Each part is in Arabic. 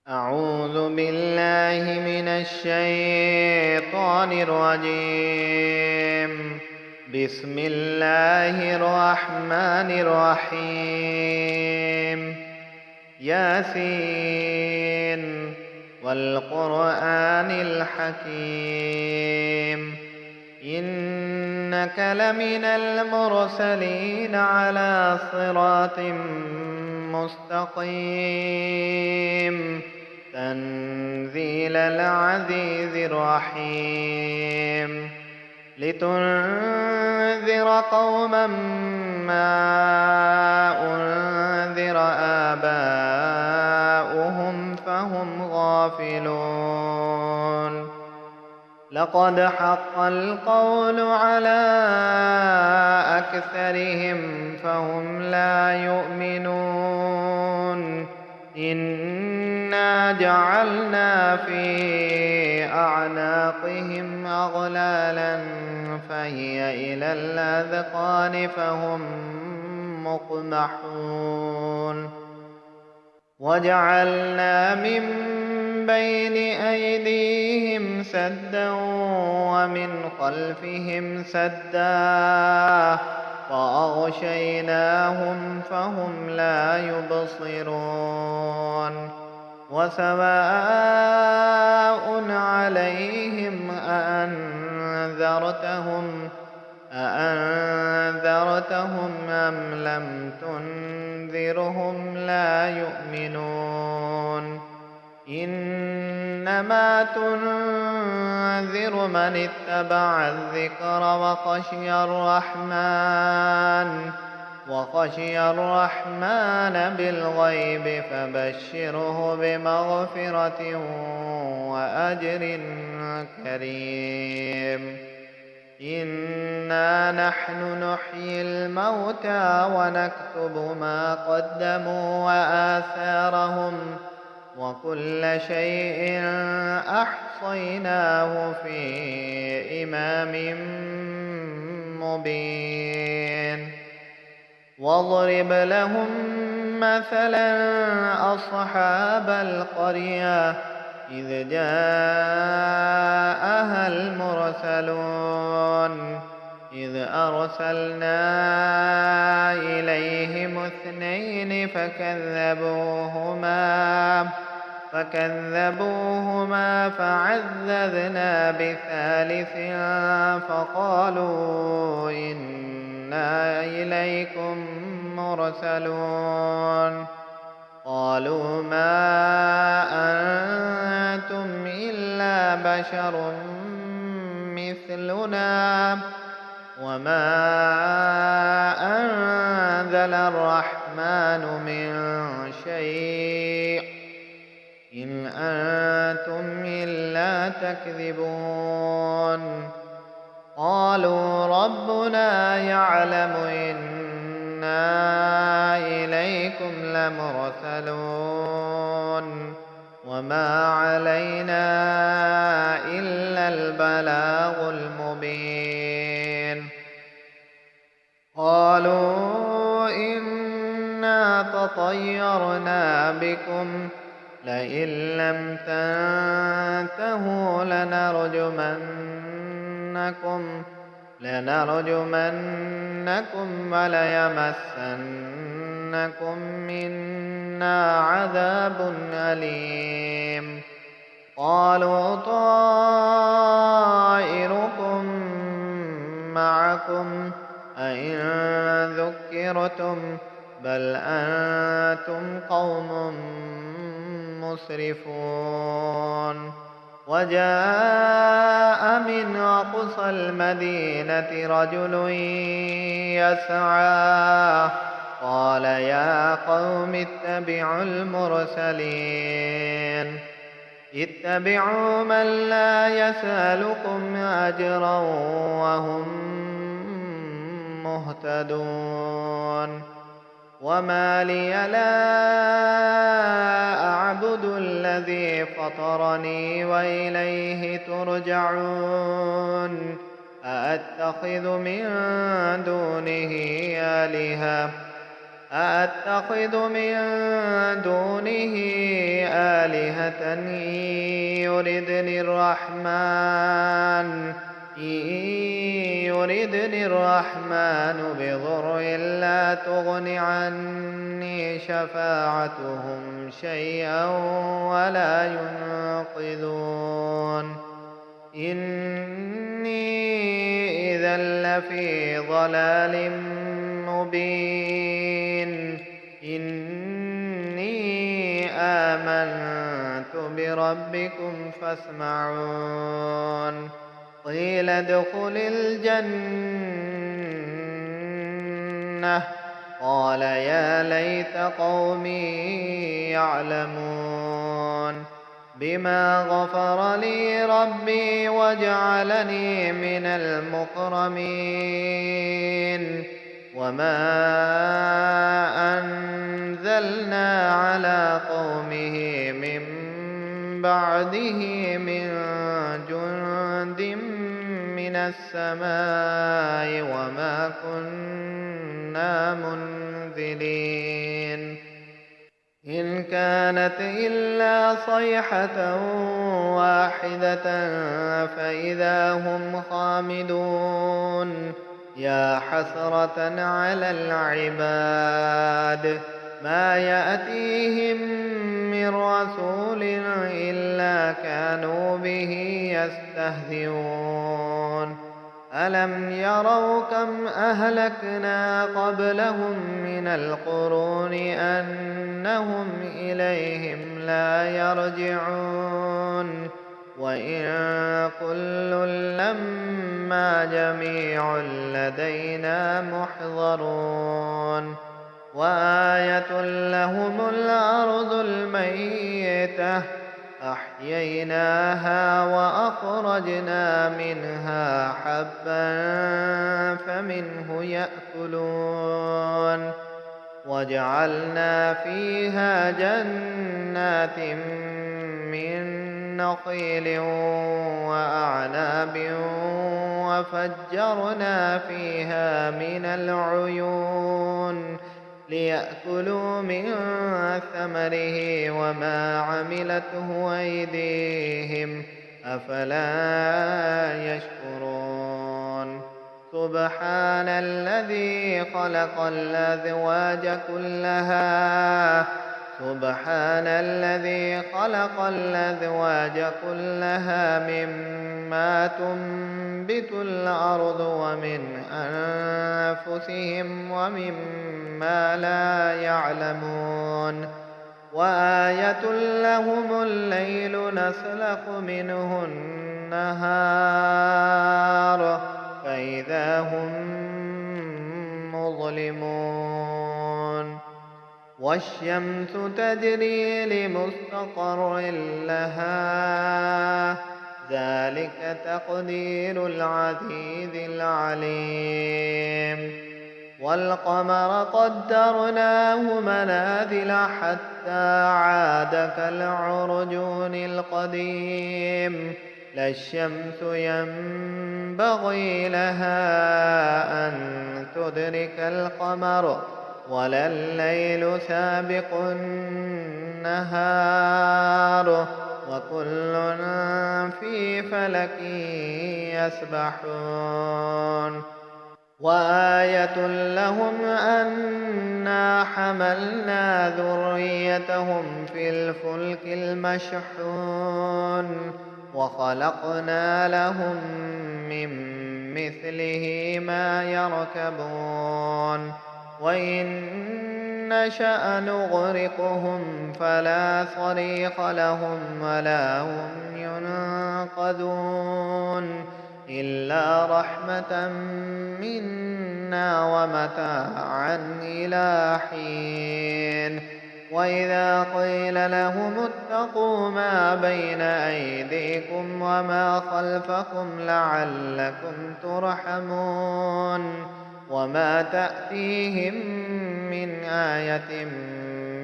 أعوذ بالله من الشيطان الرجيم. بسم الله الرحمن الرحيم. ياسين والقرآن الحكيم. إنك لمن المرسلين على صراط مستقيم. تنزيل العزيز الرحيم. لتنذر قوما ما أنذر آباؤهم فهم غافلون. لقد حق القول على أكثرهم فهم لا يؤمنون. إنا جعلنا في أعناقهم أغلالا فهي إلى الأذقان فهم مقمحون. وجعلنا من بين أيديهم سدا ومن خلفهم سدا فأغشيناهم فهم لا يبصرون. وسواء عليهم أأنذرتهم أم لم تنذرهم لا يؤمنون. إنما تنذر من اتبع الذكر وخشي الرحمن بالغيب فبشره بمغفرة وأجر كريم. إنا نحن نحيي الموتى ونكتب ما قدموا وآثارهم وكل شيء أحصيناه في إمام مبين. واضرب لهم مثلا أصحاب القرية إذ جاءها المرسلون إذ أرسلنا إليهم 2 فكذبوهما فعززنا ب3 فقالوا إنا إليكم مرسلون. قالوا ما أنتم إلا بشر مثلنا وما أنزل الرحمن من شيء إن أنتم إلا تكذبون. قالوا ربنا يعلم إنا إليكم لمرسلون وما علينا إلا البلاغ المبين. قالوا إنا تطيرنا بكم لئن لم تنتهوا لنرجمنكم وليمسنكم منا عذاب أليم. قالوا طائركم معكم أئن ذكرتم بل أنتم قوم مسرفون. وجاء من أقصى المدينة رجل يسعى قال يا قوم اتبعوا من لا يسألكم أجرا وهم مهتدون. وما لي لا أعبد الذي فطرني وإليه ترجعون. أأتخذ من دونه آلهة أأتخذ من دونه آلهة يردني الرحمن بضر لا تغن عني شفاعتهم شيئا ولا ينقذون إني إذا لفي ضلال مبين إني آمنت بربكم فاسمعون قيل ادخل الجنة قال يا ليت قومي يعلمون بما غفر لي ربي وجعلني من المكرمين وما أنزلنا على قومه من بعده من جند من السماء وما كنا منزلين إن كانت إلا صيحة واحدة فإذا هم خامدون يا حسرة على العباد ما يأتيهم من رسول إلا كانوا به يستهزئون ألم يروا كم أهلكنا قبلهم من القرون أنهم إليهم لا يرجعون وإن كل لما جميع لدينا محضرون وآية لهم الأرض الميتة أحييناها وأخرجنا منها حبا فمنه يأكلون وجعلنا فيها جنات من نخيل وأعناب وفجرنا فيها من العيون ليأكلوا من ثمره وما عملته أيديهم أفلا يشكرون سبحان الذي خلق الأزواج كلها مما تنبت الأرض ومن أنفسهم ومما لا يعلمون وآية لهم الليل نسلخ منه النهار فإذا هم مظلمون والشمس تجري لمستقر لها ذلك تقدير العزيز العليم والقمر قدرناه منازل حتى عاد كالعرجون القديم لا الشمس ينبغي لها أن تدرك القمر ولا الليل سابق النهار وكل في فلك يسبحون وآية لهم أنا حملنا ذريتهم في الفلك المشحون وخلقنا لهم من مثله ما يركبون وإن نشأ نغرقهم فلا صريخ لهم ولا هم ينقذون إلا رحمة منا ومتاعا إلى حين وإذا قيل لهم اتقوا ما بين أيديكم وما خلفكم لعلكم ترحمون وما تأتيهم من آية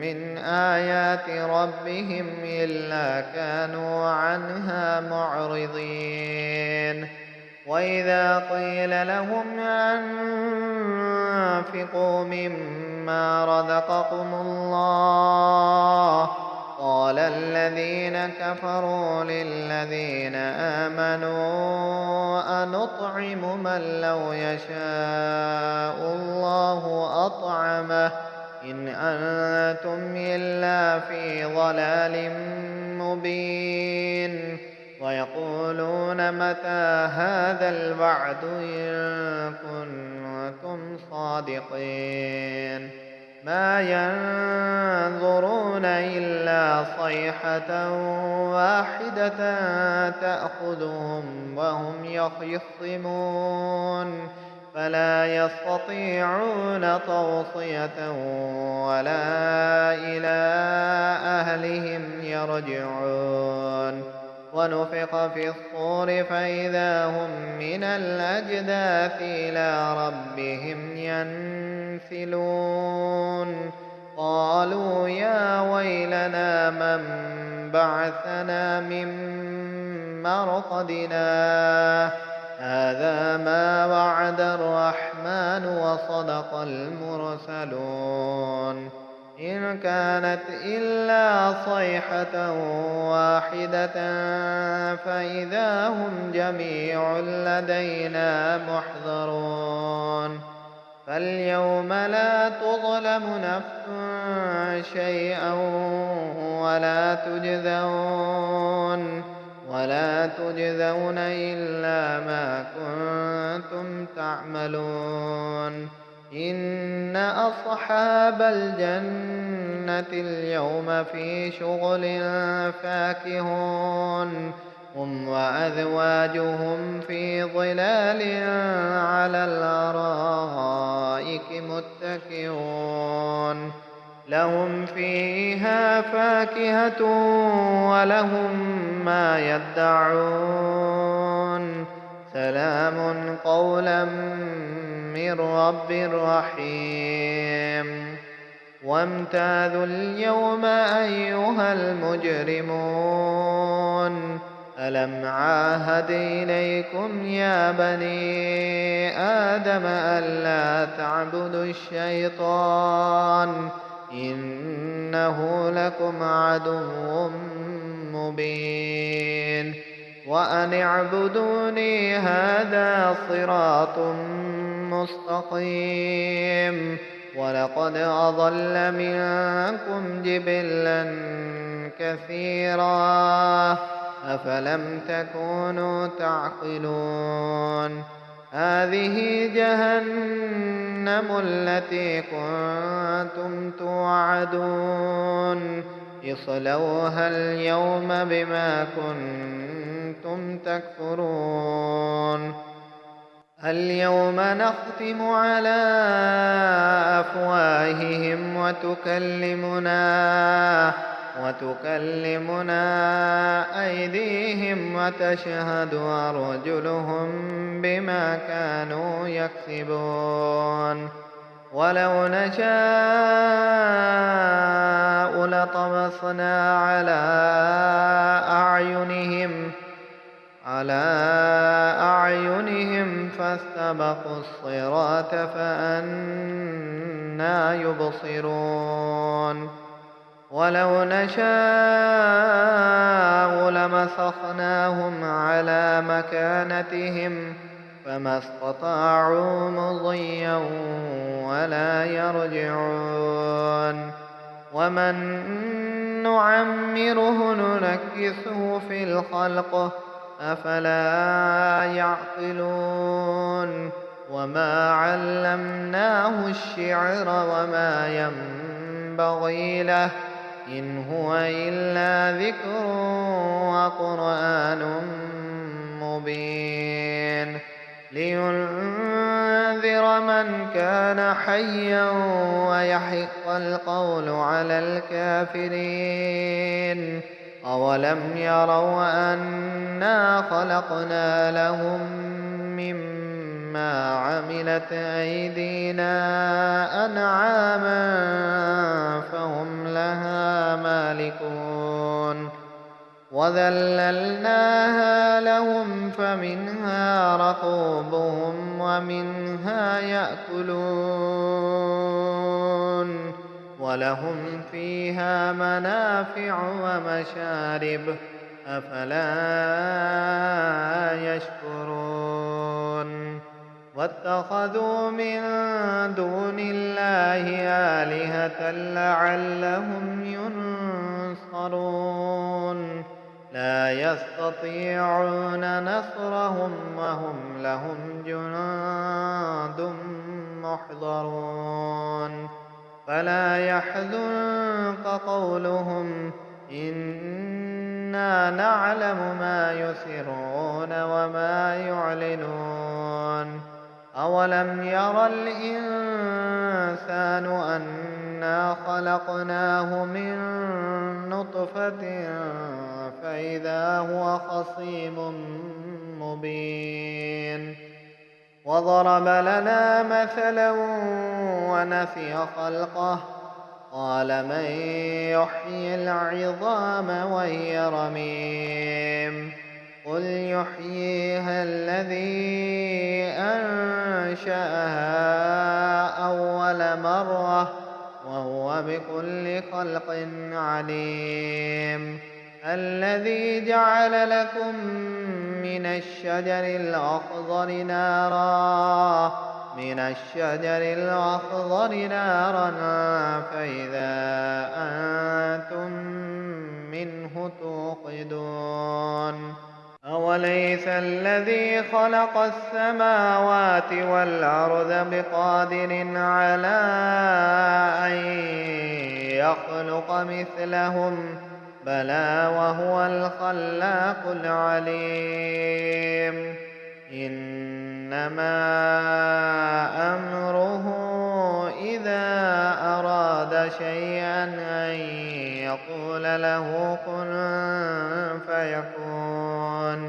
من آيات ربهم إلا كانوا عنها معرضين وإذا قيل لهم أنفقوا مما رزقكم الله قال الذين كفروا للذين آمنوا أنطعم من لو يشاء الله أطعمه إن أنتم إلا في ضلال مبين ويقولون متى هذا الوعد إن كنتم صادقين ما ينظرون إلا صيحة واحدة تأخذهم وهم يخصمون فلا يستطيعون توصية ولا إلى أهلهم يرجعون ونفخ في الصور فإذا هم من الأجداث إلى ربهم ينسلون قالوا يا ويلنا من بعثنا من مرقدنا هذا ما وعد الرحمن وصدق المرسلون إن كانت إلا صيحة واحدة فإذا هم جميع لدينا محضرون فاليوم لا تظلم نفس شيئا ولا تجزون إلا ما كنتم تعملون إن أصحاب الجنة اليوم في شغل فاكهون هم وأزواجهم في ظلال على الأرائك متكئون لهم فيها فاكهة ولهم ما يدعون سلام قولا من رب رحيم وامتازوا اليوم أيها المجرمون ألم عاهد إليكم يا بني آدم ألا تعبدوا الشيطان إنه لكم عدو مبين وأن اعبدوني هذا صراط مستقيم ولقد أضل منكم جبلا كثيرا أفلم تكونوا تعقلون هذه جهنم التي كنتم توعدون اصلوها اليوم بما كنتم تكفرون اليوم نختم على أفواههم وتكلمنا أيديهم وتشهد أرجلهم بما كانوا يكسبون ولو نشاء لطمسنا على أعينهم فاستبقوا الصراط فأنى يبصرون ولو نشاء لمسخناهم على مكانتهم فما استطاعوا مضيا ولا يرجعون ومن نعمره ننكسه في الخلق أفلا يعقلون وما علمناه الشعر وما ينبغي له إن هو إلا ذكر وقرآن مبين لينذر من كان حيا ويحق القول على الكافرين أولم يروا أنا خلقنا لهم مما عملت أيدينا أنعاما فهم لها مالكون وذللناها لهم فمنها ركوبهم ومنها يأكلون ولهم فيها منافع ومشارب أفلا يشكرون واتخذوا من دون الله آلهة لعلهم ينصرون لا يستطيعون نصرهم وهم لهم جند محضرون فلا يحزنك قولهم إنا نعلم ما يسرون وما يعلنون أولم ير الإنسان أنا خلقناه من نطفة فإذا هو خصيم مبين وضرب لنا مثلا ونسي خلقه قال من يحيي العظام وهي رميم قل يحييها الذي أنشأها أول مرة وهو بكل خلق عليم الذي جعل لكم من الشجر الأخضر نارا فإذا أنتم منه توقدون أوليس الذي خلق السماوات والأرض بقادر على أن يخلق مثلهم بلى وهو الخلاق العليم إنما أمره إذا أراد شيئا أن يقول له كن فيكون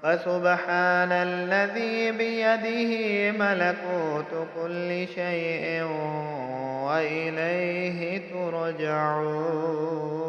فسبحان الذي بيده ملكوت كل شيء وإليه ترجعون.